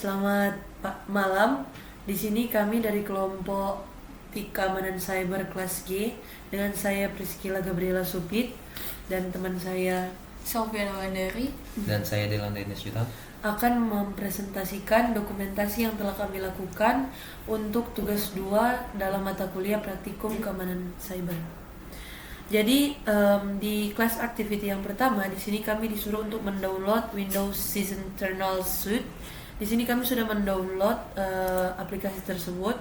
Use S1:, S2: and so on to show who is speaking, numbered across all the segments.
S1: Selamat malam. Di sini kami dari kelompok Keamanan Cyber kelas G dengan saya Priscilla Gabriela Supit dan teman saya
S2: Sofiana Wandari
S3: dan saya Delanda Ines Yuta
S1: akan mempresentasikan dokumentasi yang telah kami lakukan untuk tugas 2 dalam mata kuliah praktikum keamanan cyber. Jadi di class activity yang pertama di sini kami disuruh untuk mendownload Windows Internal Suite. Di sini kami sudah mendownload aplikasi tersebut,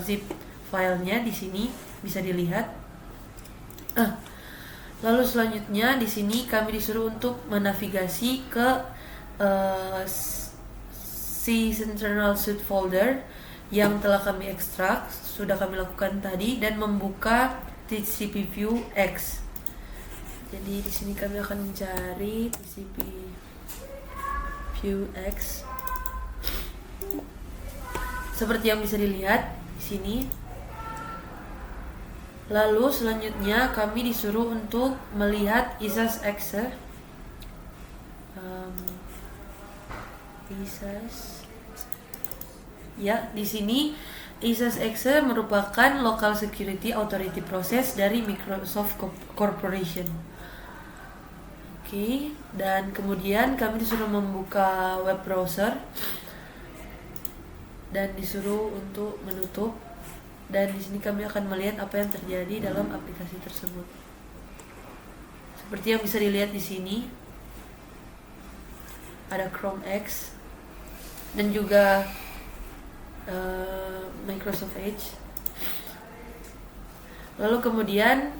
S1: zip filenya di sini bisa dilihat. Lalu selanjutnya di sini kami disuruh untuk menavigasi ke Internal Suite folder yang telah kami ekstrak, sudah kami lakukan tadi, dan membuka TCP View X. Jadi di sini kami akan mencari TCP View X. Seperti yang bisa dilihat di sini. Lalu selanjutnya kami disuruh untuk melihat ISAS-exe. Ya, di sini ISAS-exe merupakan local security authority process dari Microsoft Corporation. Oke, dan kemudian kami disuruh membuka web browser dan disuruh untuk menutup. Dan di sini kami akan melihat apa yang terjadi dalam aplikasi tersebut. Seperti yang bisa dilihat di sini, ada Chrome X dan juga Microsoft Edge. Lalu kemudian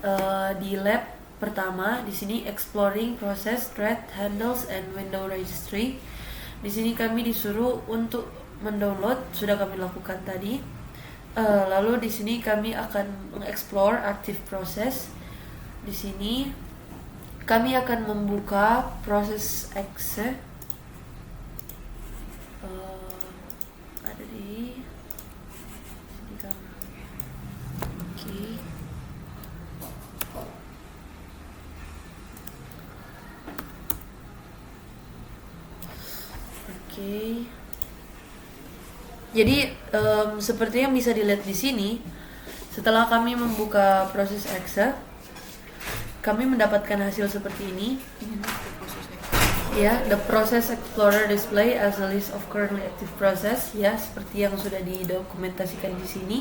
S1: di lab pertama di sini exploring process, threat handles and window registry. Di sini kami disuruh untuk mendownload, sudah kami lakukan tadi. Lalu di sini kami akan mengeksplor active process. Di sini kami akan membuka proses exe. Ada di sini kan. Oke. Jadi seperti yang bisa dilihat di sini, setelah kami membuka proses exe, kami mendapatkan hasil seperti ini. Ya, the process explorer display as a list of currently active process. Ya, seperti yang sudah didokumentasikan di sini.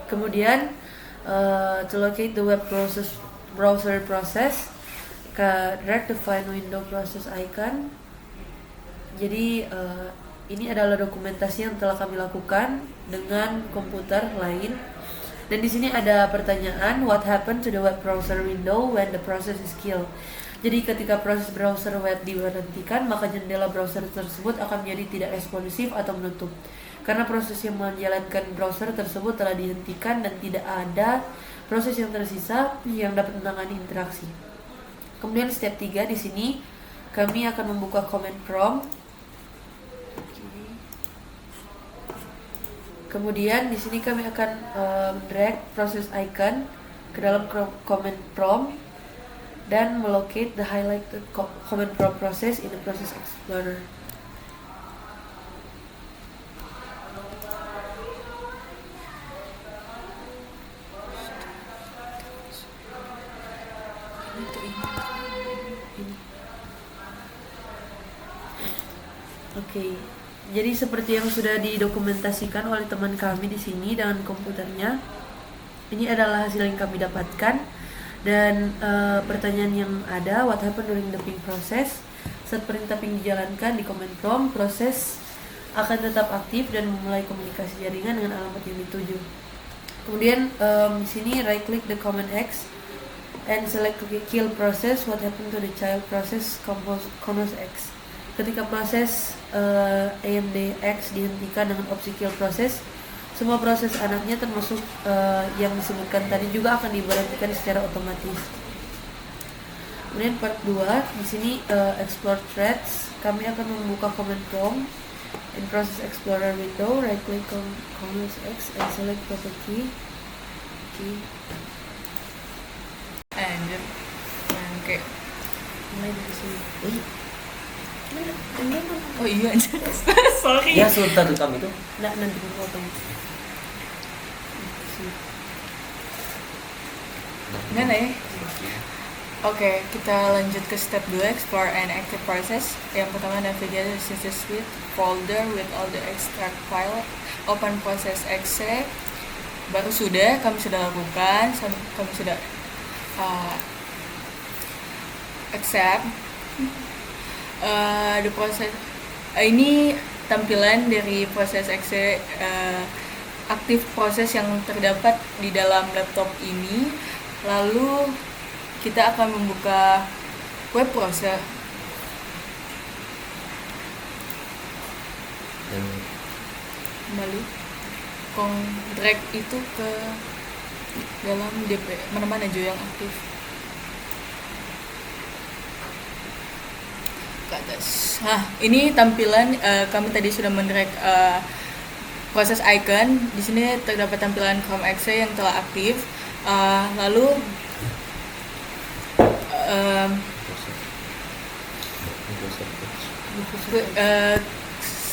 S1: Kemudian to locate the web browser process, drag the find window process icon. Jadi ini adalah dokumentasi yang telah kami lakukan dengan komputer lain. Dan di sini ada pertanyaan, what happened to the web browser window when the process is killed? Jadi ketika proses browser web diberhentikan, maka jendela browser tersebut akan menjadi tidak responsif atau menutup. Karena proses yang menjalankan browser tersebut telah dihentikan dan tidak ada proses yang tersisa yang dapat menangani interaksi. Kemudian step 3 di sini kami akan membuka command prompt. Kemudian di sini kami akan drag proses icon ke dalam command prompt dan melocate the highlighted command prompt process in the process explorer. Oke. Jadi seperti yang sudah didokumentasikan oleh teman kami di sini dengan komputernya, ini adalah hasil yang kami dapatkan. Dan pertanyaan yang ada, what happened during the ping process? Saat perintah ping dijalankan di command prompt, proses akan tetap aktif dan memulai komunikasi jaringan dengan alamat yang dituju. Kemudian di sini right click the command X and select kill process. What happened to the child process Conos X? Ketika proses AMD X dihentikan dengan opsi kill process, semua proses anaknya termasuk yang disebutkan tadi juga akan diberhentikan secara otomatis. Kemudian part 2 di sini explore threads. Kami akan membuka command prompt in process explorer window, right click on Command X and select property.
S2: Anjir, kayak
S1: Mulai dari sini.
S2: Oh iya, sorry.
S3: Ya sudah rekam itu.
S1: Nggak, nanti gue potong.
S2: Gimana ya? Oke, kita lanjut ke step 2, explore and active process. Yang pertama, navigate the system suite folder with all the extract file, open process exe. Baru sudah, kami sudah lakukan, kami sudah accept the process. Ini tampilan dari proses exe, aktif proses yang terdapat di dalam laptop ini. Lalu kita akan membuka web browser
S3: Dan
S2: kembali, drag itu ke dalam DP, mana-mana aja yang aktif ke atas. Ini tampilan, kami tadi sudah mendrag proses icon. Di sini terdapat tampilan Chrome exe yang telah aktif. Lalu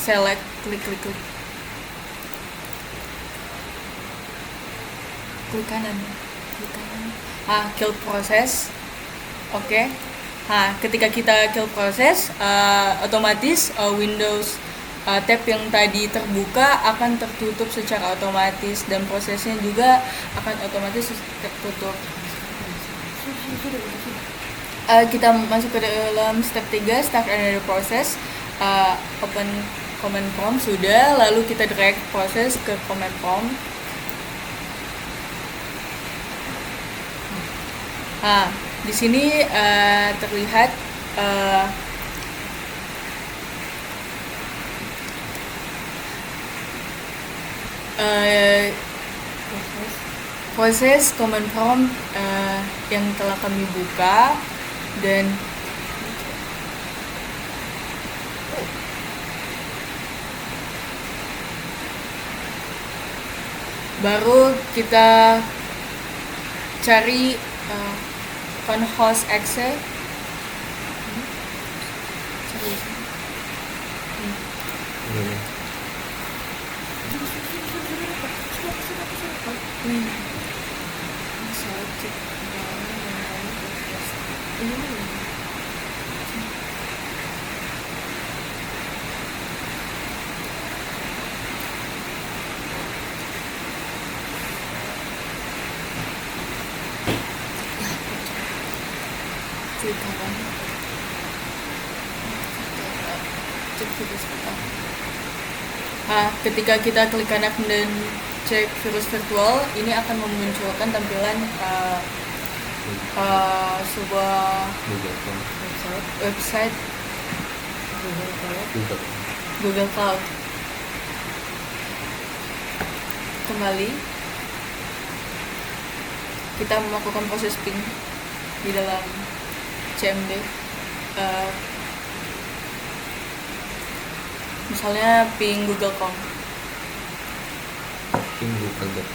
S2: select, klik kanan, kill process. Oke. Ketika kita kill process, otomatis Windows tab yang tadi terbuka akan tertutup secara otomatis dan prosesnya juga akan otomatis tertutup. Kita masuk ke dalam step 3, start another process. Open command prompt sudah, lalu kita drag proses ke command prompt. Di sini terlihat proses command prompt yang telah kami buka, dan baru kita cari conhost exe. Ketika kita klik kanan dan cek virus virtual, ini akan memunculkan tampilan sebuah website Google Cloud. Kembali, kita melakukan proses ping di dalam CMD. Misalnya ping Google.com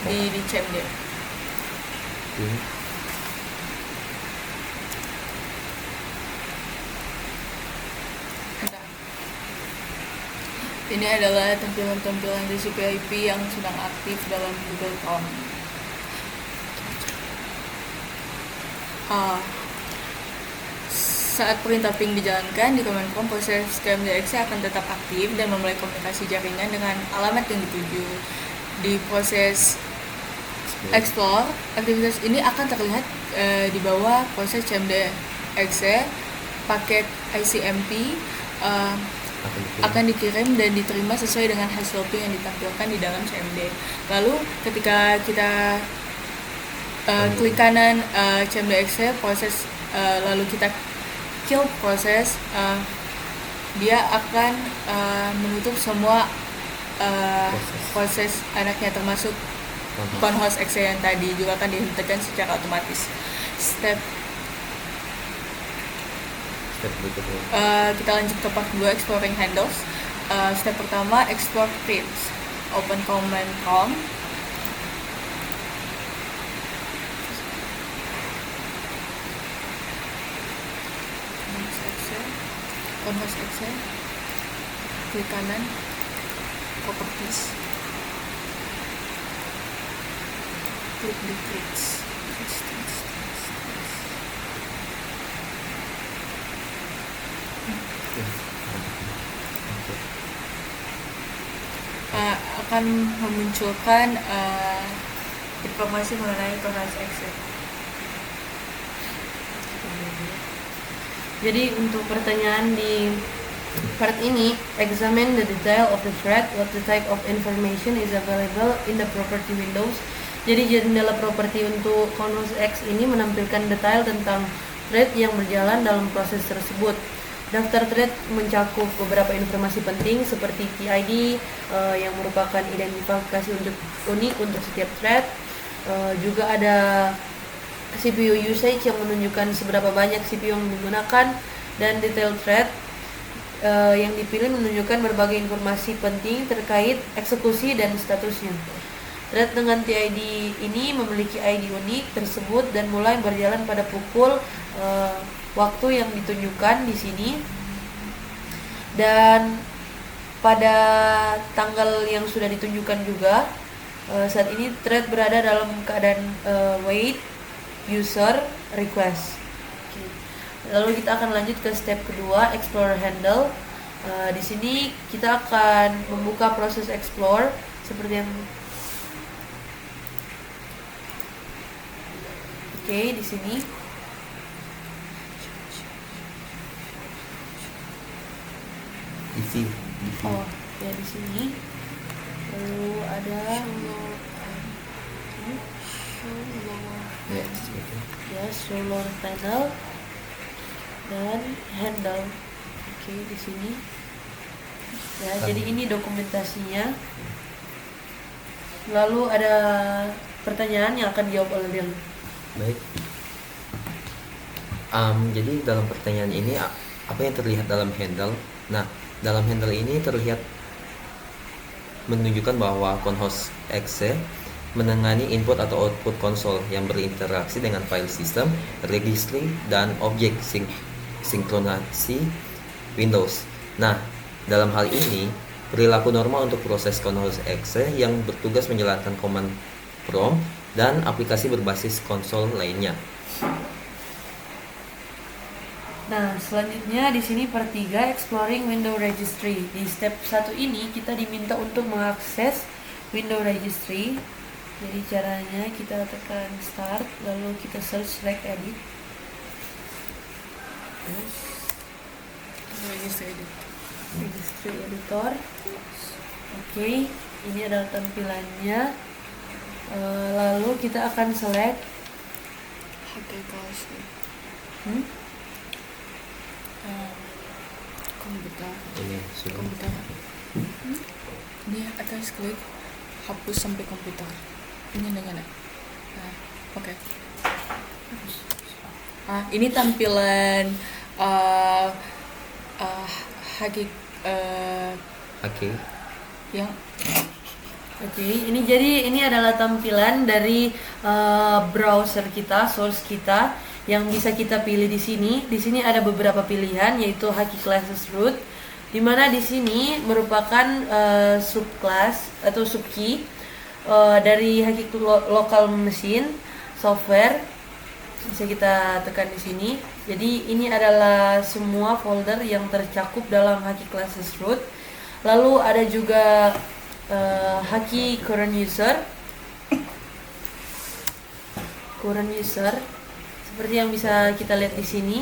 S2: di CMD. Ini adalah tampilan-tampilan TCP/IP yang sedang aktif dalam Google.com. Saat perintah ping dijalankan di command prompt, proses CMD-exe akan tetap aktif dan memulai komunikasi jaringan dengan alamat yang dituju. Di proses explore, aktivitas ini akan terlihat di bawah proses CMD-exe. Paket ICMP akan dikirim dan diterima sesuai dengan hasil ping yang ditampilkan di dalam CMD. Lalu ketika kita klik kanan CMD-exe proses, lalu kita kill proses, dia akan menutup semua proses anaknya, termasuk conhost exe yang tadi juga akan dihentikan secara otomatis. Step berikutnya, kita lanjut ke part 2, exploring handles. Step pertama, explore pins. Open command prompt. Conhost Excel, klik kanan, properties, klik di tricks. Akan memunculkan informasi mengenai Conhost Excel.
S1: Jadi untuk pertanyaan di part ini, examine the detail of the thread, what the type of information is available in the property windows. Jadi jendela properti untuk Conhost X ini menampilkan detail tentang thread yang berjalan dalam proses tersebut. Daftar thread mencakup beberapa informasi penting seperti PID yang merupakan identifikasi unik untuk setiap thread. Juga ada CPU usage yang menunjukkan seberapa banyak CPU yang digunakan, dan detail thread yang dipilih menunjukkan berbagai informasi penting terkait eksekusi dan statusnya. Thread dengan TID ini memiliki ID unik tersebut dan mulai berjalan pada pukul waktu yang ditunjukkan di sini, dan pada tanggal yang sudah ditunjukkan juga. Saat ini thread berada dalam keadaan wait user request. Lalu kita akan lanjut ke step kedua, explore handle. Di sini kita akan membuka proses explore seperti yang di sini. Oh, ya di sini. Lalu ada show lower panel dan handle. Di sini. Ya, jadi ini dokumentasinya. Lalu ada pertanyaan yang akan dijawab oleh Bill.
S3: Baik. Jadi dalam pertanyaan ini apa yang terlihat dalam handle? Nah, dalam handle ini terlihat menunjukkan bahwa Conhost Exe menangani input atau output konsol yang berinteraksi dengan file system, registry, dan objek sinkronasi Windows. Nah, dalam hal ini, perilaku normal untuk proses Conhost Exe yang bertugas menjalankan command prompt dan aplikasi berbasis konsol lainnya.
S1: Nah, selanjutnya di sini part 3, exploring window registry. Di step 1 ini kita diminta untuk mengakses window registry. Jadi caranya kita tekan start, lalu kita search select edit. Registry editor. Ini adalah tampilannya. Lalu kita akan select
S2: komputer.
S3: Komputer.
S2: Ini atas klik hapus sampai komputer. Ini dengan oke. Ini tampilan yang
S1: ini adalah tampilan dari browser kita, source kita yang bisa kita pilih di sini. Di sini ada beberapa pilihan, yaitu Haki Classes Root, di mana di sini merupakan subclass atau subkey dari Haki Local Machine Software. Bisa kita tekan di sini. Jadi ini adalah semua folder yang tercakup dalam Haki Classes Root. Lalu ada juga Haki Current User seperti yang bisa kita lihat di sini.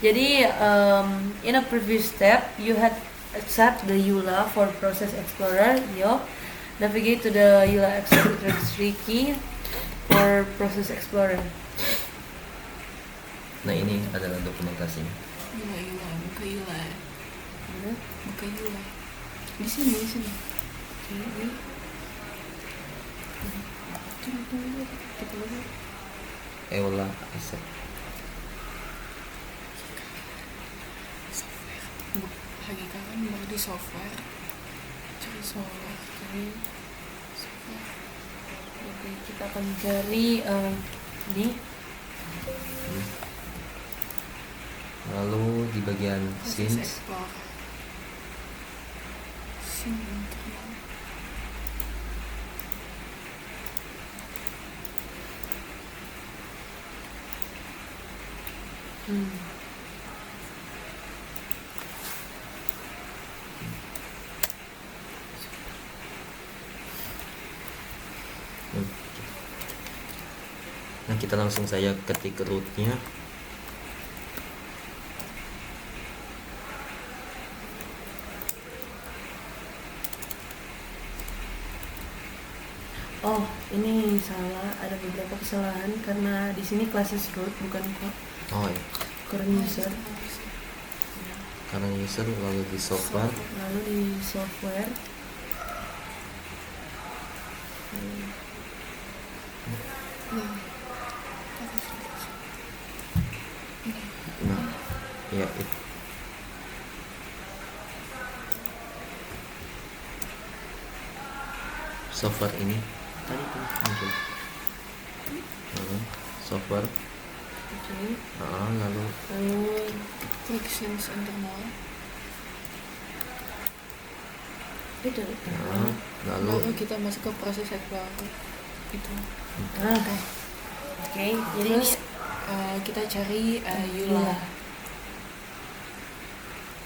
S1: Jadi in a previous step you had set the EULA for Process Explorer. Navigate to the EULA Execute Registry key for Process Explorer.
S3: Nah, ini adalah dokumentasinya.
S2: Buka EULA. Di sini.
S3: EULA Asset.
S2: Hakikat mau di software. Cari software.
S1: Oke, kita akan cari ini.
S3: Lalu di bagian
S2: Proses
S3: scenes
S2: explore. Scene internal.
S3: Nah, kita langsung saja ketik rootnya.
S1: Oh, ini salah. Ada beberapa kesalahan karena di sini classes root bukan
S3: Oh ya,
S1: current user.
S3: karena user lalu di software.
S1: Lalu di software.
S3: Nah, ya itu. Software ini tadi tuh muncul. Lalu software.
S1: Oke.
S3: Lalu
S1: Lalu
S2: Klik scenes internal.
S1: itu.
S3: lalu
S2: Lalu kita masuk ke proses explore. Itu.
S1: Oke. Jadi
S2: Terus kita cari Yula.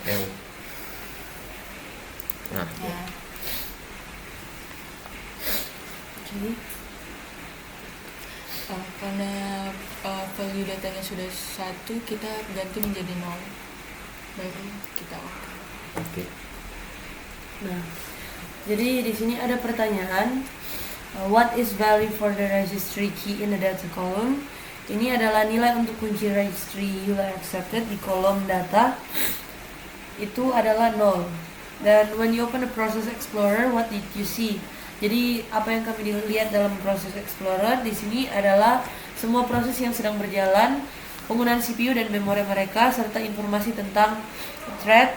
S3: L. Nah,
S2: Nah,
S1: oke.
S2: karena value datanya sudah 1, kita ganti menjadi 0. Baru kita oke.
S3: oke.
S1: Nah, jadi di sini ada pertanyaan, what is value for the registry key in the data column? Ini adalah nilai untuk kunci registry Yula accepted di kolom data. Itu adalah 0. Dan when you open the process explorer, what did you see? Jadi apa yang kami lihat dalam proses explorer di sini adalah semua proses yang sedang berjalan, penggunaan CPU dan memori mereka, serta informasi tentang thread,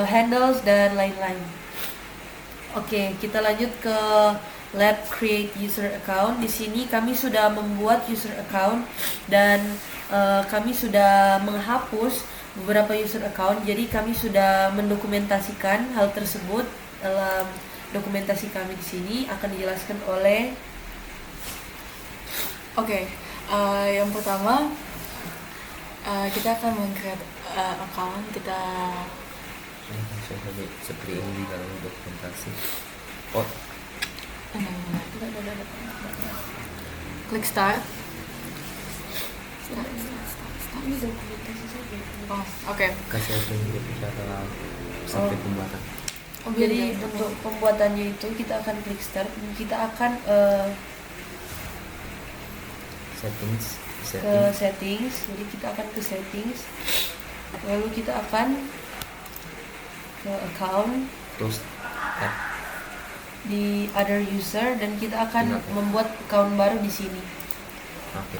S1: handles dan lain-lain. Oke, kita lanjut ke lab create user account. Di sini kami sudah membuat user account dan kami sudah menghapus beberapa user account. Jadi kami sudah mendokumentasikan hal tersebut dalam dokumentasi kami di sini, akan dijelaskan oleh.
S2: Oke, yang pertama kita akan meng-create account. Kita
S3: Langsung saja seperti ini di dalam dokumentasi. Oh,
S2: klik start.
S1: Ini dokumentasi saja.
S2: Oh, oke.
S3: kasih aku yang berbicara sampai pembuatan.
S1: Jadi untuk pembuatannya itu kita akan klik start. Kita akan
S3: Settings.
S1: ke settings. Jadi kita akan ke settings. Lalu kita akan ke account
S3: Terus
S1: di other user dan kita akan
S3: Tidak.
S1: membuat account baru di sini.
S3: oke.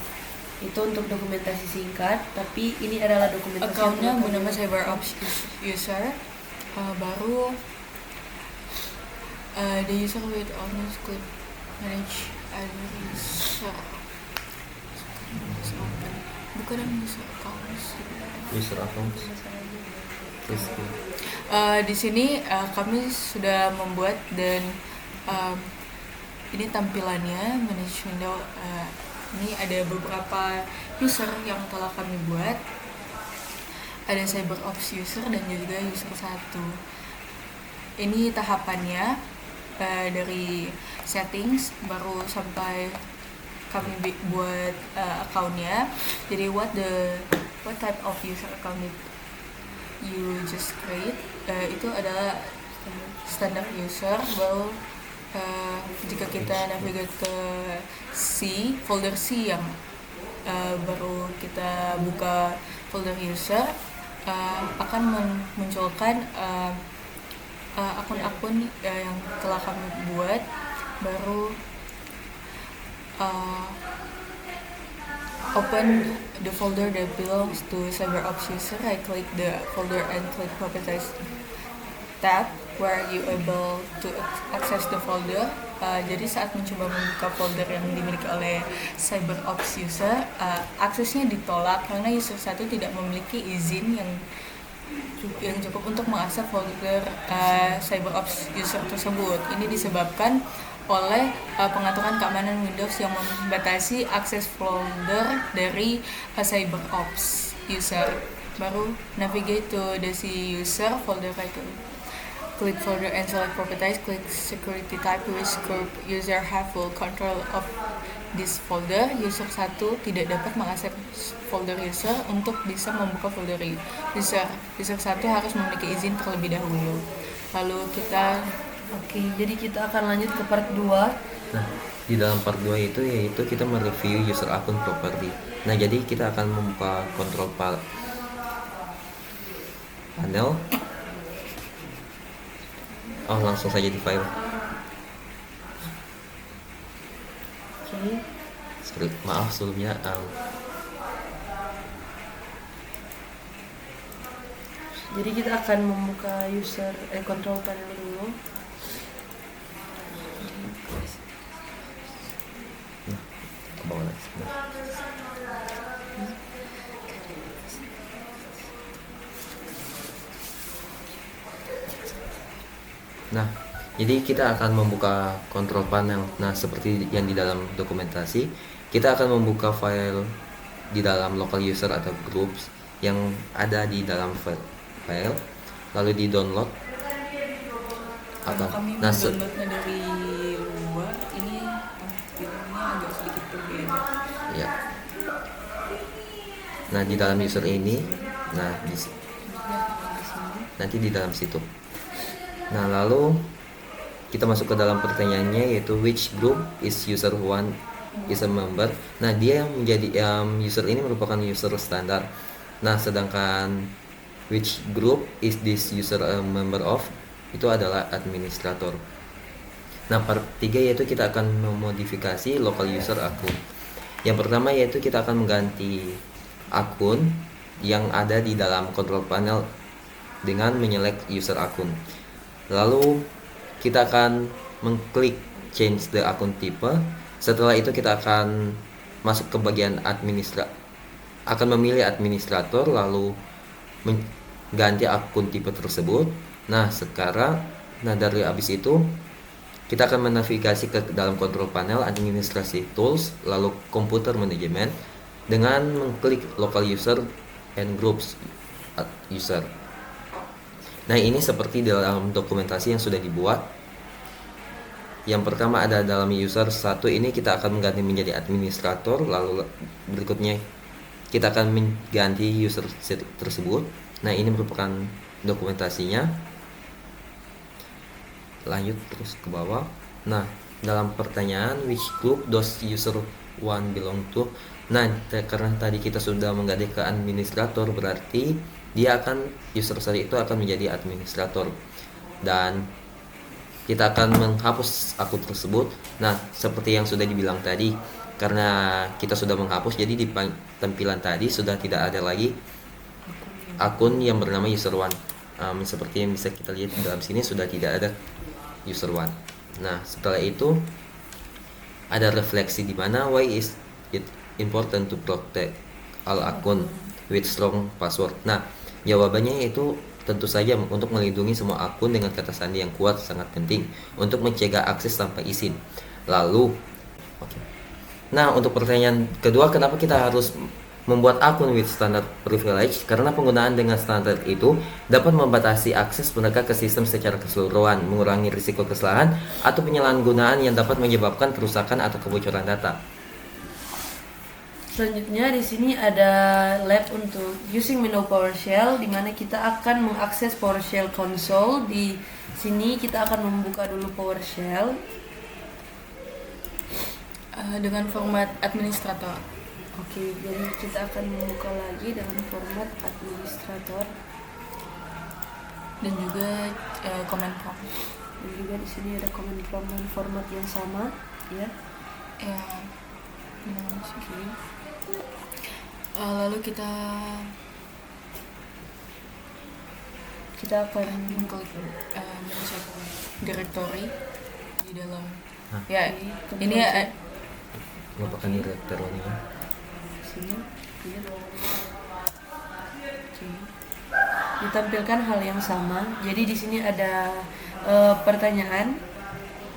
S1: Itu untuk dokumentasi singkat, tapi ini adalah dokumentasi
S2: Accountnya
S1: yang
S2: bernama CyberOps user. Baru the user with owners could manage other user. Bukan yang user accounts.
S3: User account. Terus
S2: Di sini kami sudah membuat dan ini tampilannya manage window. Ini ada beberapa user yang telah kami buat. Ada CyberOps user dan juga user 1. Ini tahapannya dari settings baru sampai kami buat accountnya. Jadi what type of user account you just create, itu adalah standard user. Baru jika kita navigate ke folder C yang baru kita buka folder user, akan memunculkan akun-akun yang telah kami buat. Baru open the folder that belongs to CyberOps user. I click the folder and click Properties tab. were you able to access the folder. Jadi saat mencoba membuka folder yang dimiliki oleh CyberOps user, aksesnya ditolak karena user 1 tidak memiliki izin yang cukup untuk mengakses folder CyberOps user tersebut. Ini disebabkan oleh pengaturan keamanan Windows yang membatasi akses folder dari CyberOps user. Baru navigate to the user folder item. Click folder and select properties. Click security type which group user have full control of this folder. User 1 tidak dapat mengakses folder user untuk bisa membuka folder user. User 1 harus memiliki izin terlebih dahulu. Lalu kita
S1: jadi kita akan lanjut ke part 2.
S3: Nah, di dalam part 2 itu yaitu kita mereview user akun property. Nah, jadi kita akan membuka control panel. Langsung saja di file. Maaf sebelumnya.
S1: Jadi kita akan membuka control panel dulu.
S3: Ke bawah lagi. Nah, jadi kita akan membuka control panel. Nah, seperti yang di dalam dokumentasi, kita akan membuka file di dalam local user atau groups yang ada di dalam file, lalu di download.
S2: kami mendownloadnya dari luar, ini tampilannya agak sedikit berbeda.
S3: Ya. Nah, di dalam user ini, nanti di dalam situ. Nah, lalu kita masuk ke dalam pertanyaannya, yaitu which group is user one is a member. Nah, dia yang menjadi user ini merupakan user standar. Nah, sedangkan which group is this user a member of, itu adalah administrator. Nah, part 3 yaitu kita akan memodifikasi local user akun. Yang pertama yaitu kita akan mengganti akun yang ada di dalam control panel dengan menyelect user akun. Lalu kita akan mengklik change the akun type. Setelah itu kita akan masuk ke bagian akan memilih administrator, lalu mengganti akun tipe tersebut. Nah, dari habis itu kita akan menavigasi ke dalam control panel administrasi tools, lalu computer management dengan mengklik local user and groups user. Nah, ini seperti dalam dokumentasi yang sudah dibuat. Yang pertama ada dalam user 1 ini kita akan mengganti menjadi administrator, lalu berikutnya kita akan mengganti user tersebut. Nah, ini merupakan dokumentasinya. Lanjut terus ke bawah. Nah, dalam pertanyaan which group does user one belong to? Nah, karena tadi kita sudah mengganti ke administrator, berarti user itu akan menjadi administrator, dan kita akan menghapus akun tersebut. Nah, seperti yang sudah dibilang tadi, karena kita sudah menghapus, jadi di tampilan tadi sudah tidak ada lagi akun yang bernama user one. Seperti yang bisa kita lihat di dalam sini sudah tidak ada user one. Nah, setelah itu ada refleksi di mana why is it important to protect all akun with strong password. Nah, jawabannya itu tentu saja untuk melindungi semua akun dengan kata sandi yang kuat sangat penting untuk mencegah akses tanpa izin. Nah, untuk pertanyaan kedua, kenapa kita harus membuat akun with standard privilege? Karena penggunaan dengan standar itu dapat membatasi akses mereka ke sistem secara keseluruhan, mengurangi risiko kesalahan atau penyalahgunaan yang dapat menyebabkan kerusakan atau kebocoran data.
S1: Selanjutnya di sini ada lab untuk using menu PowerShell, di mana kita akan mengakses PowerShell console. Di sini kita akan membuka dulu PowerShell
S2: dengan format administrator.
S1: Oke, jadi kita akan membuka lagi dengan format administrator
S2: dan juga command prompt.
S1: Dan juga di sini ada command prompt dan format yang sama, ya.
S2: Lalu kita
S1: kita akan
S2: mengklik mencek directory di dalam
S3: Hah?
S2: ya
S1: Oke,
S2: ini
S3: merupakan direkturnya.
S1: sini clear. Oke. Ditampilkan hal yang sama. Jadi di sini ada pertanyaan,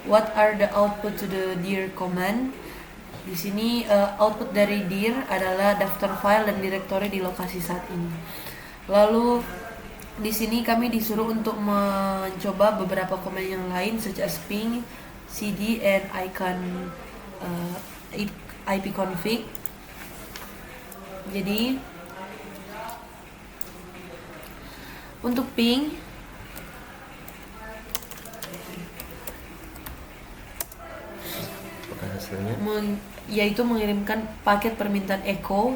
S1: what are the output to the dir command? Di sini output dari dir adalah daftar file dan direktori di lokasi saat ini. Lalu di sini kami disuruh untuk mencoba beberapa command yang lain such as ping, cd, and icon ipconfig. Jadi untuk ping
S3: Apakah hasilnya?
S1: yaitu mengirimkan paket permintaan echo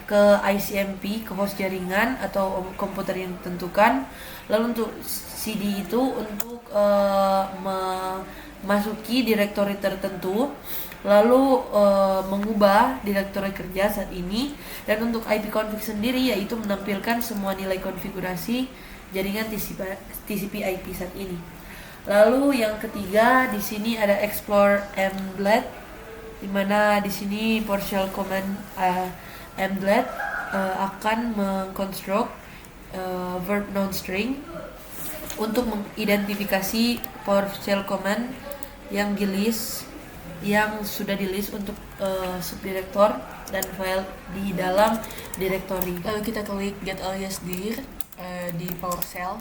S1: ke ICMP, ke host jaringan atau komputer yang ditentukan. Lalu untuk CD itu untuk memasuki direktori tertentu, lalu mengubah direktori kerja saat ini. Dan untuk ipconfig sendiri yaitu menampilkan semua nilai konfigurasi jaringan TCP IP saat ini. Lalu yang ketiga di sini ada explore mbled, di mana di sini PowerShell command mbled akan mengkonstruk verb noun string untuk mengidentifikasi PowerShell command yang sudah di list untuk subdirektor dan file di dalam directory.
S2: lalu kita klik get alias dir di PowerShell.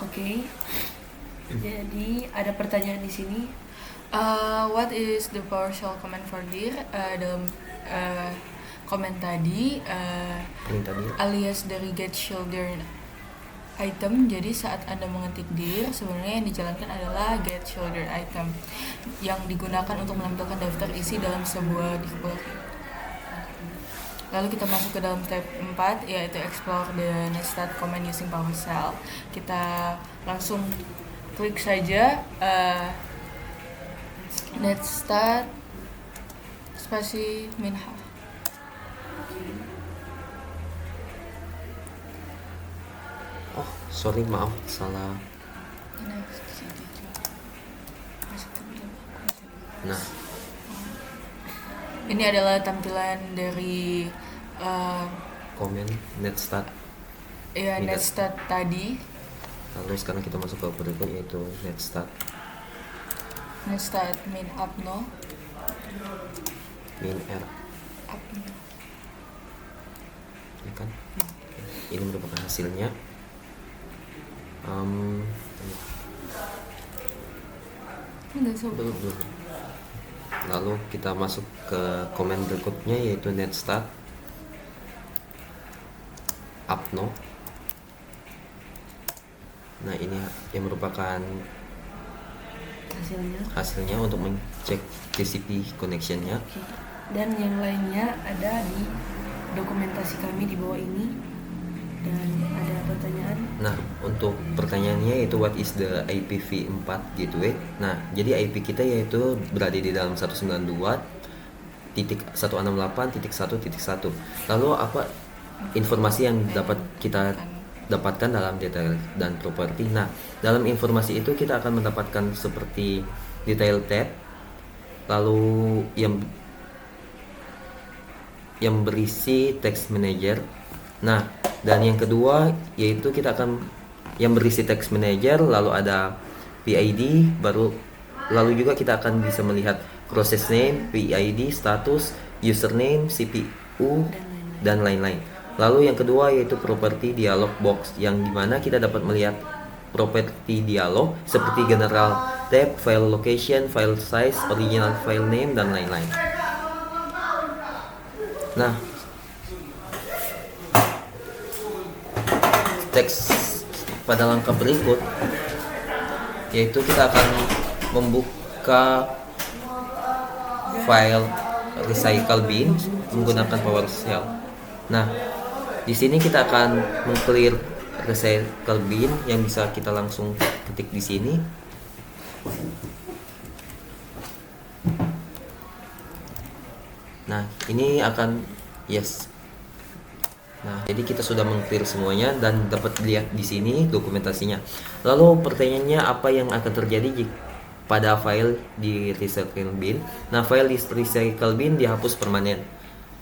S1: Oke. Jadi ada pertanyaan di sini.
S2: What is the PowerShell command for dir? Dalam komen tadi
S3: Perintah dir.
S2: alias dari get shoulder item. Jadi saat Anda mengetik dir, sebenarnya yang dijalankan adalah get shoulder item yang digunakan untuk menampilkan daftar isi dalam sebuah directory. Lalu kita masuk ke dalam tab 4 yaitu explore the netstat command using PowerShell. Kita langsung klik saja netstat spasi minha.
S3: Oh, sorry, maaf, salah. Nah,
S2: Ini adalah tampilan dari
S3: komen netstat.
S2: ya
S3: Minat.
S2: netstat tadi.
S3: Lalu sekarang kita masuk ke berikut yaitu netstat
S2: Netstat min upno.
S3: min r, ya kan? Ini merupakan hasilnya. Belum. Lalu kita masuk ke komen berikutnya yaitu netstat upno. Nah, ini yang merupakan hasilnya untuk mencek TCP connection-nya.
S1: Oke. Dan yang lainnya ada di dokumentasi kami di bawah ini. Dan ada pertanyaan.
S3: Nah, untuk pertanyaannya yaitu what is the IPv4 gateway? Nah, jadi IP kita yaitu berada di dalam 192.168.1.1. Lalu apa informasi yang dapat kita dapatkan dalam detail dan properti? Nah, dalam informasi itu kita akan mendapatkan seperti detail tab, lalu yang berisi text manager. Nah, dan yang kedua yaitu kita akan yang berisi text manager, lalu ada PID, lalu juga kita akan bisa melihat process name, PID, status, username, CPU, dan lain-lain. Lalu yang kedua yaitu property dialog box, yang dimana kita dapat melihat property dialog seperti general tab, file location, file size, original file name, dan lain-lain. Nah, teks pada langkah berikut yaitu kita akan membuka file recycle bin menggunakan PowerShell. Nah, di sini kita akan meng-clear recycle bin yang bisa kita langsung ketik di sini. Nah, ini akan yes. Nah, jadi kita sudah meng-clear semuanya dan dapat lihat di sini dokumentasinya. Lalu pertanyaannya, apa yang akan terjadi pada file di recycle bin? Nah, file di recycle bin dihapus permanen.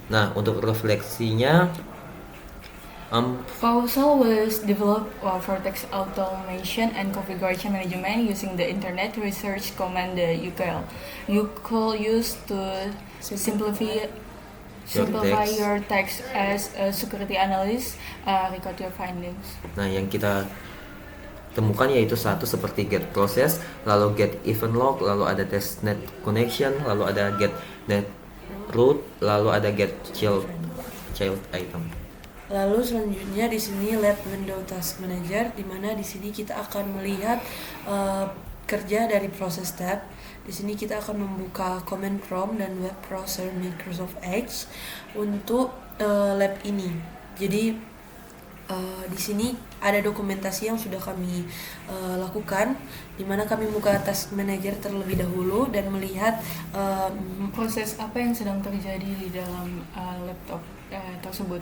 S3: Nah, untuk refleksinya,
S2: Proposal was developed for text automation and configuration management using the Internet Research Command, the UCL. UCL used to simplify your text as a security analyst, record your findings.
S3: Nah, yang kita temukan yaitu satu seperti get process, lalu get event log, lalu ada testnet connection, lalu ada get net root, lalu ada get child item.
S1: Lalu selanjutnya di sini Lab Window Task Manager, di mana di sini kita akan melihat kerja dari proses tab. Di sini kita akan membuka command prompt dan web browser Microsoft Edge untuk lab ini. Jadi di sini ada dokumentasi yang sudah kami lakukan, di mana kami buka Task Manager terlebih dahulu dan melihat
S2: proses apa yang sedang terjadi di dalam laptop tersebut.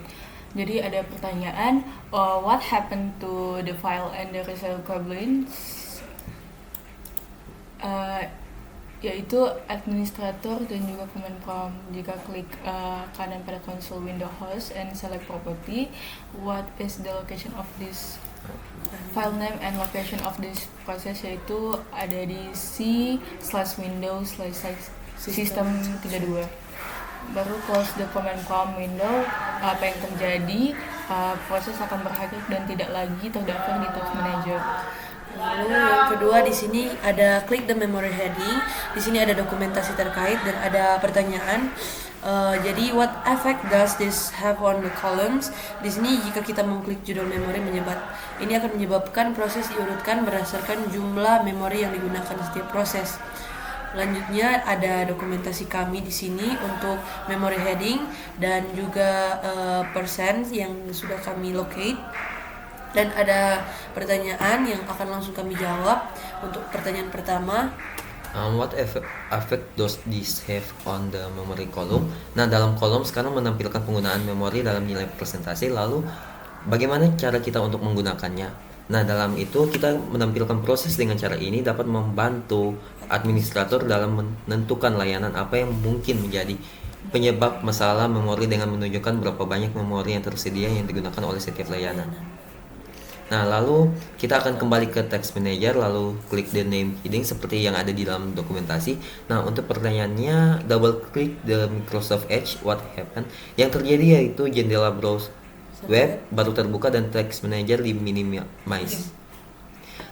S2: Jadi ada pertanyaan, what happened to the file and the recycle bins? Yaitu administrator dan juga command prompt. Jika klik kanan pada console window host and select property, what is the location of this file name and location of this process, yaitu ada di C/Windows/System32. Baru close the command prompt window. Apa yang terjadi, proses akan berhapus dan tidak lagi terdaftar di Task Manager.
S1: Lalu yang kedua di sini ada click the memory heading. Di sini ada dokumentasi terkait dan ada pertanyaan. Jadi what effect does this have on the columns? Di sini jika kita mengklik judul memori ini akan menyebabkan proses diurutkan berdasarkan jumlah memori yang digunakan setiap proses. Selanjutnya ada dokumentasi kami di sini untuk memory heading dan juga persen yang sudah kami locate. Dan ada pertanyaan yang akan langsung kami jawab. Untuk pertanyaan pertama,
S3: what effect does this have on the memory column? Nah, dalam kolom sekarang menampilkan penggunaan memori dalam nilai presentasi. Lalu bagaimana cara kita untuk menggunakannya? Nah, dalam itu kita menampilkan proses dengan cara ini dapat membantu administrator dalam menentukan layanan apa yang mungkin menjadi penyebab masalah memori dengan menunjukkan berapa banyak memori yang tersedia yang digunakan oleh setiap layanan. Nah, lalu kita akan kembali ke Text Manager, lalu klik the name heading seperti yang ada di dalam dokumentasi. Nah, untuk pertanyaannya, double klik the Microsoft Edge, what happened? Yang terjadi yaitu jendela browse web baru terbuka dan Text Manager di minimize.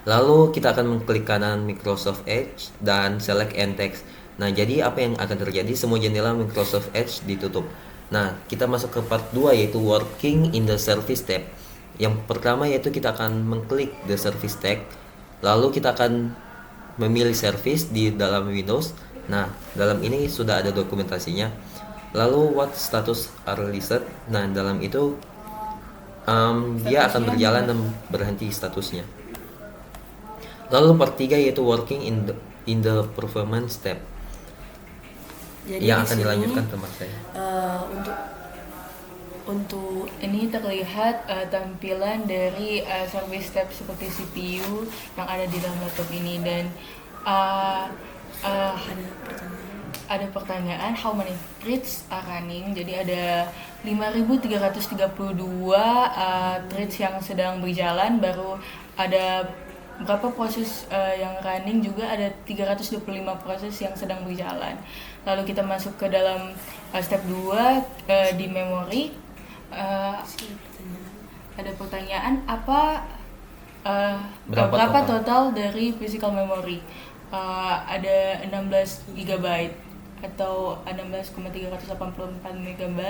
S3: Lalu kita akan mengklik kanan Microsoft Edge dan select end text. Nah, jadi apa yang akan terjadi? Semua jendela Microsoft Edge ditutup. Nah, kita masuk ke part 2 yaitu working in the service tab. Yang pertama yaitu kita akan mengklik the service tab. Lalu kita akan memilih service di dalam Windows. Nah, dalam ini sudah ada dokumentasinya. Lalu what status are listed? Nah, dalam itu dia akan berjalan dan berhenti statusnya. Lalu part 3 yaitu working in the performance tab.
S1: jadi
S3: yang
S1: di
S3: akan
S1: sini,
S3: dilanjutkan teman saya.
S1: Untuk
S2: Ini terlihat tampilan dari service tab seperti CPU yang ada di dalam laptop ini, dan ada pertanyaan how many threads are running. Jadi ada 5.332 threads yang sedang berjalan, baru ada berapa proses yang running, juga ada 325 proses yang sedang berjalan. Lalu kita masuk ke dalam step 2 di memory. Ada pertanyaan berapa total dari physical memory? Ada 16 GB atau 16,384 MB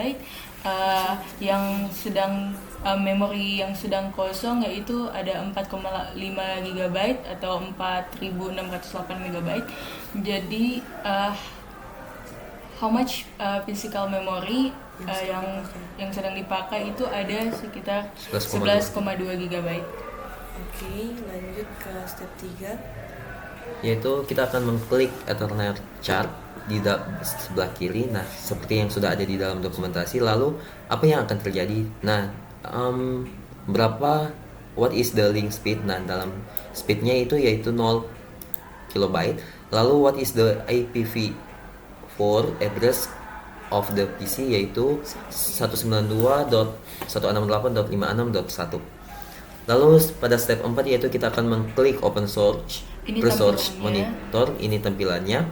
S2: yang sedang memori yang sedang kosong, yaitu ada 4,5 GB atau 4.608 MB. Jadi how much physical memory yang sedang dipakai itu ada sekitar 11,2 GB.
S1: Oke, lanjut ke step 3.
S3: yaitu kita akan mengklik Ethernet chart di sebelah kiri. Nah, seperti yang sudah ada di dalam dokumentasi. Lalu apa yang akan terjadi? Nah, what is the link speed? Nah, dalam speednya itu yaitu 0 kilobyte. Lalu what is the IPv4 address of the PC, yaitu 192.168.56.1. Lalu pada step 4 yaitu kita akan mengklik open source
S1: Ini
S3: resource
S1: tampilannya.
S3: monitor. Ini tampilannya.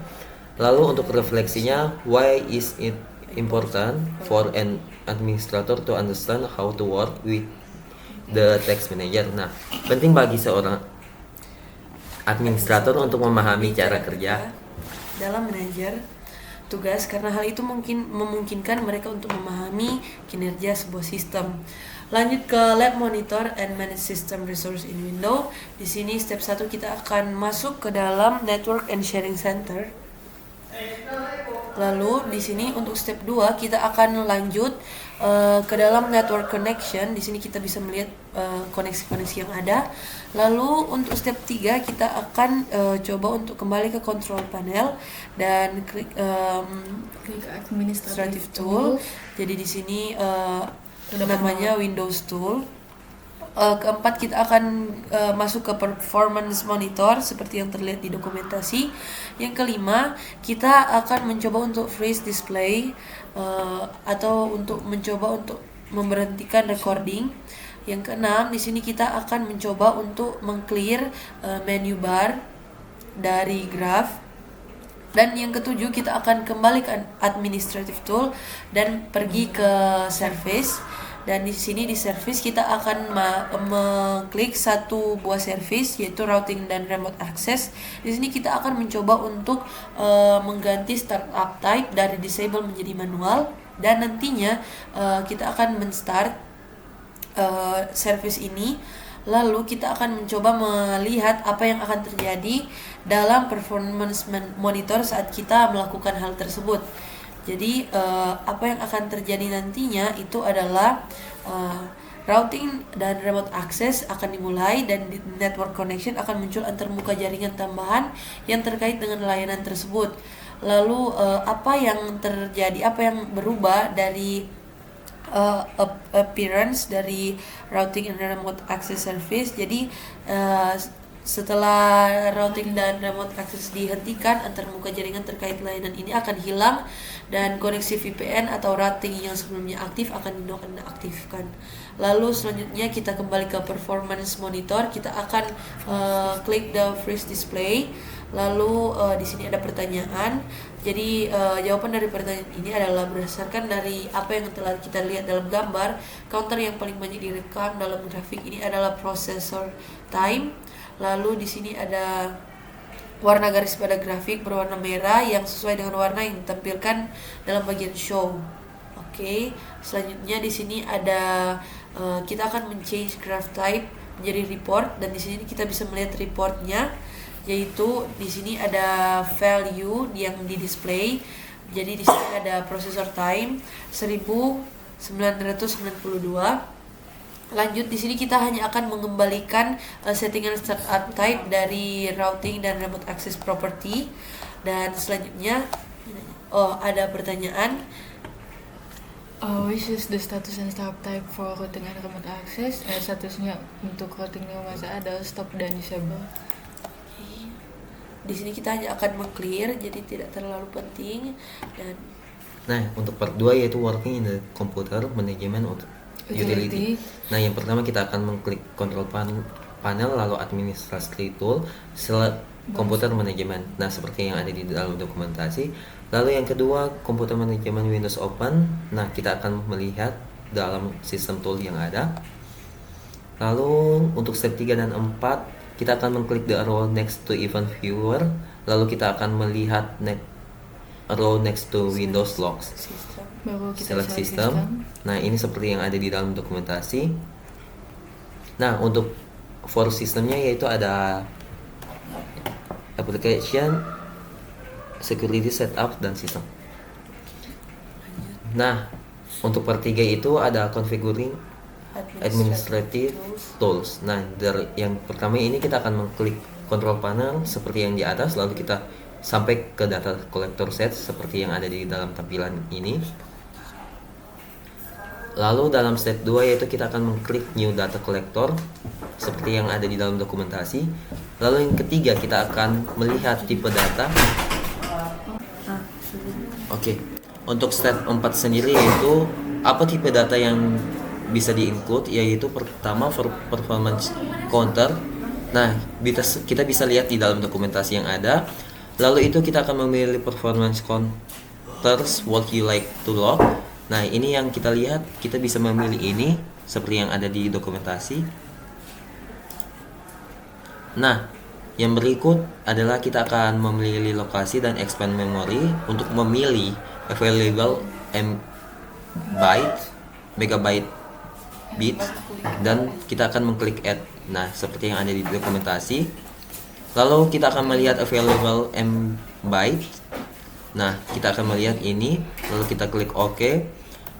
S3: Lalu untuk refleksinya, why is it important for an administrator to understand how to work with the text manager? Nah, penting bagi seorang administrator untuk memahami cara kerja
S1: dalam manajer tugas, karena hal itu memungkinkan mereka untuk memahami kinerja sebuah sistem. Lanjut ke Lab Monitor and Manage System Resource in Windows. Di sini step 1 kita akan masuk ke dalam Network and Sharing Center. Lalu di sini untuk step 2 kita akan lanjut ke dalam network connection. Di sini kita bisa melihat koneksi-koneksi yang ada. Lalu untuk step 3 kita akan coba untuk kembali ke control panel dan klik administrative tool. Jadi di sini namanya Windows Tool. Keempat kita akan masuk ke performance monitor seperti yang terlihat di dokumentasi. Yang kelima kita akan mencoba untuk freeze display atau untuk mencoba untuk memberhentikan recording. Yang keenam di sini kita akan mencoba untuk meng-clear menu bar dari graph. Dan yang ketujuh kita akan kembali ke administrative tool dan pergi ke service. Dan di sini di service kita akan mengklik satu buah service yaitu routing dan remote access. Di sini kita akan mencoba untuk mengganti startup type dari disable menjadi manual, dan nantinya kita akan men-start service ini. Lalu kita akan mencoba melihat apa yang akan terjadi dalam performance monitor saat kita melakukan hal tersebut. Jadi apa yang akan terjadi nantinya itu adalah routing dan remote access akan dimulai, dan di network connection akan muncul antarmuka jaringan tambahan yang terkait dengan layanan tersebut. Lalu apa yang terjadi, apa yang berubah dari appearance dari routing and remote access service. Jadi setelah routing dan remote access dihentikan, antarmuka jaringan terkait layanan ini akan hilang dan koneksi VPN atau routing yang sebelumnya aktif akan dinonaktifkan. Lalu selanjutnya kita kembali ke performance monitor, kita akan klik the freeze display. Lalu di sini ada pertanyaan. Jadi jawaban dari pertanyaan ini adalah berdasarkan dari apa yang telah kita lihat dalam gambar, counter yang paling banyak direkam dalam grafik ini adalah processor time. Lalu di sini ada warna garis pada grafik berwarna merah yang sesuai dengan warna yang ditampilkan dalam bagian show. Oke, selanjutnya di sini ada kita akan men-change graph type menjadi report, dan di sini kita bisa melihat reportnya, yaitu di sini ada value yang di display. Jadi di sini ada processor time 1992. Lanjut di sini kita hanya akan mengembalikan settingan startup type dari routing dan remote access property. Dan selanjutnya ada pertanyaan,
S2: which is the status and startup type for routing and remote access? Statusnya untuk routingnya masih ada stop dan disable.
S1: di sini kita hanya akan meng-clear, jadi tidak terlalu penting. Dan
S3: Nah, untuk part 2 yaitu working in the computer management utility. Nah, yang pertama kita akan mengklik control panel lalu administrative tool setelah komputer manajemen. Nah, seperti yang ada di dalam dokumentasi. Lalu yang kedua, komputer manajemen Windows Open. Nah, kita akan melihat dalam sistem tool yang ada. Lalu untuk step 3 dan 4, kita akan mengklik the arrow next to event viewer. Lalu kita akan melihat arrow next to Windows logs.
S1: sistem.
S2: Baru kita
S3: Select system. Nah, ini seperti yang ada di dalam dokumentasi. Nah, untuk for sistemnya yaitu ada application, security setup, dan sistem. Nah, untuk part 3 itu ada configuring administrative tools. Nah, dari yang pertama ini kita akan mengklik control panel seperti yang di atas, lalu kita sampai ke data collector set seperti yang ada di dalam tampilan ini. Lalu dalam step 2 yaitu kita akan mengklik new data collector seperti yang ada di dalam dokumentasi. Lalu yang ketiga kita akan melihat tipe data. Oke. Untuk step 4 sendiri yaitu apa tipe data yang bisa di-include, yaitu pertama performance counter. Nah, kita bisa lihat di dalam dokumentasi yang ada. Lalu itu kita akan memilih performance counters what you like to log. Nah, ini yang kita lihat, kita bisa memilih ini seperti yang ada di dokumentasi. Nah, yang berikut adalah kita akan memilih lokasi dan expand memory untuk memilih available megabyte bits, dan kita akan mengklik add. Nah, seperti yang ada di dokumentasi. Lalu kita akan melihat available byte. Nah, kita akan melihat ini, lalu kita klik OK.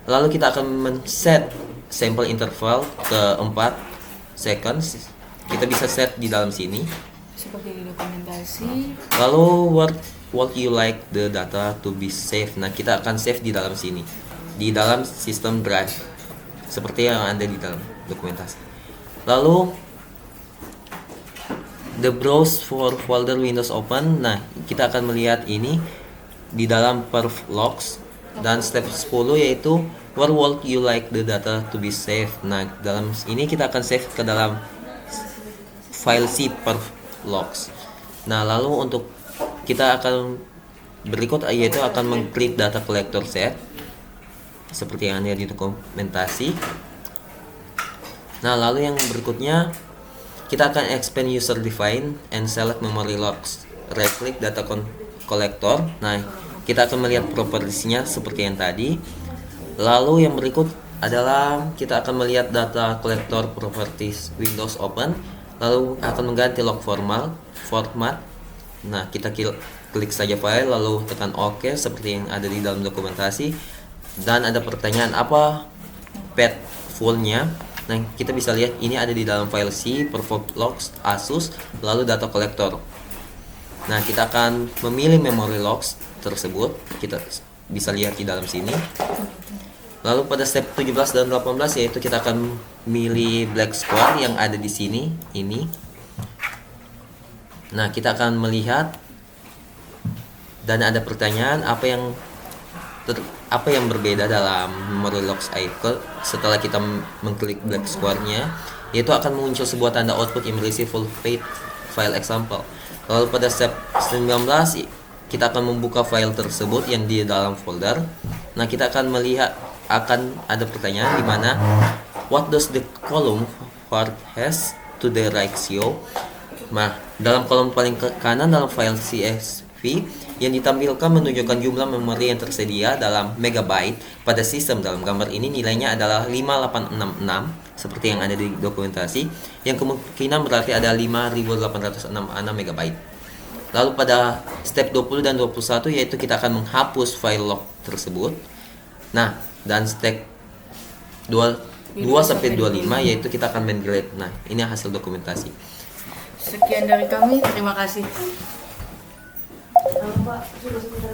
S3: Lalu kita akan men-set sample interval ke 4 seconds. Kita bisa set di dalam sini.
S2: Seperti di dokumentasi.
S3: Lalu what you like the data to be saved. Nah, kita akan save di dalam sini, di dalam sistem drive, seperti yang ada di dalam dokumentasi. Lalu the browse for folder Windows open. Nah, kita akan melihat ini di dalam perf logs. Dan step 10 yaitu where would you like the data to be saved. Nah, dalam ini kita akan save ke dalam file C perf logs. Nah, lalu untuk kita akan berikut yaitu akan mengklik data collector set seperti yang ada di dokumentasi. Nah, lalu yang berikutnya kita akan expand user define and select memory logs. Right click data collector. Nah, kita akan melihat propertiesnya seperti yang tadi. Lalu yang berikut adalah kita akan melihat data collector properties Windows open. Lalu akan mengganti log format. Nah, kita klik saja file lalu tekan OK seperti yang ada di dalam dokumentasi. Dan ada pertanyaan apa path fullnya. Nah, kita bisa lihat ini ada di dalam file C, perf logs, ASUS, lalu data collector. Nah, kita akan memilih memory logs tersebut. Kita bisa lihat di dalam sini. Lalu pada step 17 dan 18 yaitu kita akan milih black square yang ada di sini ini. Nah, kita akan melihat dan ada pertanyaan apa yang berbeda dalam memory logs icon setelah kita mengklik black square-nya, yaitu akan muncul sebuah tanda output yang berisi full path file example. Lalu pada step 19 kita akan membuka file tersebut yang di dalam folder. Nah, kita akan melihat akan ada pertanyaan di mana what does the column var has to the ratio. Nah, dalam kolom paling kanan dalam file CSV yang ditampilkan menunjukkan jumlah memori yang tersedia dalam megabyte pada sistem. Dalam gambar ini nilainya adalah 5866 seperti yang ada di dokumentasi, yang kemungkinan berarti ada 5866 megabyte. Lalu pada step 20 dan 21 yaitu kita akan menghapus file log tersebut. Nah, dan step 2 sampai 25 yaitu kita akan migrate. Nah, ini hasil dokumentasi.
S2: Sekian dari kami, terima kasih.
S1: Halo Pak, sudah sebentar